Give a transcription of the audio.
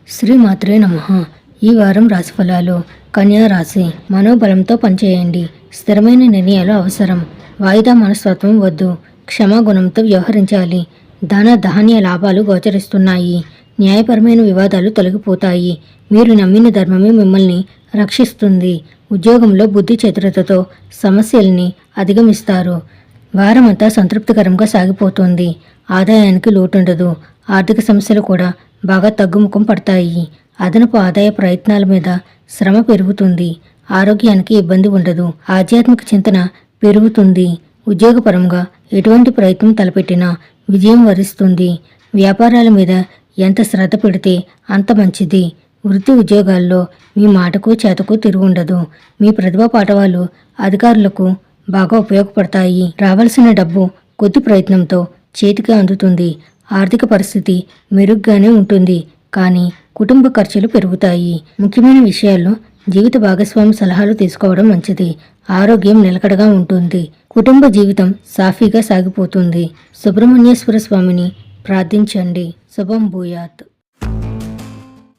శ్రీమాత్రే నమః. ఈ వారం రాశిఫలాలు. కన్యా రాశి. మనోబలంతో పనిచేయండి. స్థిరమైన నిర్ణయాలు అవసరం. వాయిదా మనస్తత్వం వద్దు. క్షమాగుణంతో వ్యవహరించాలి. ధన ధాన్య లాభాలు గోచరిస్తున్నాయి. న్యాయపరమైన వివాదాలు తొలగిపోతాయి. మీరు నమ్మిన ధర్మమే మిమ్మల్ని రక్షిస్తుంది. ఉద్యోగంలో బుద్ధి చతురతతో సమస్యల్ని అధిగమిస్తారు. వారమంతా సంతృప్తికరంగా సాగిపోతుంది. ఆదాయానికి లోటుండదు. ఆర్థిక సమస్యలు కూడా బాగా తగ్గుముఖం పడతాయి. అదనపు ఆదాయ ప్రయత్నాల మీద శ్రమ పెరుగుతుంది. ఆరోగ్యానికి ఇబ్బంది ఉండదు. ఆధ్యాత్మిక చింతన పెరుగుతుంది. ఉద్యోగపరంగా ఎటువంటి ప్రయత్నం తలపెట్టినా విజయం వరిస్తుంది. వ్యాపారాల మీద ఎంత శ్రద్ధ పెడితే అంత మంచిది. వృత్తి ఉద్యోగాల్లో మీ మాటకు చేతకు తిరుగుండదు. మీ ప్రతిభా పాఠవాలు అధికారులకు బాగా ఉపయోగపడతాయి. రావాల్సిన డబ్బు కొద్ది ప్రయత్నంతో చేతికి అందుతుంది. ఆర్థిక పరిస్థితి మెరుగ్గానే ఉంటుంది, కానీ కుటుంబ ఖర్చులు పెరుగుతాయి. ముఖ్యమైన విషయాల్లో జీవిత భాగస్వామి సలహాలు తీసుకోవడం మంచిది. ఆరోగ్యం నిలకడగా ఉంటుంది. కుటుంబ జీవితం సాఫీగా సాగిపోతుంది. సుబ్రహ్మణ్యేశ్వర స్వామిని ప్రార్థించండి. శుభం భూయాత్.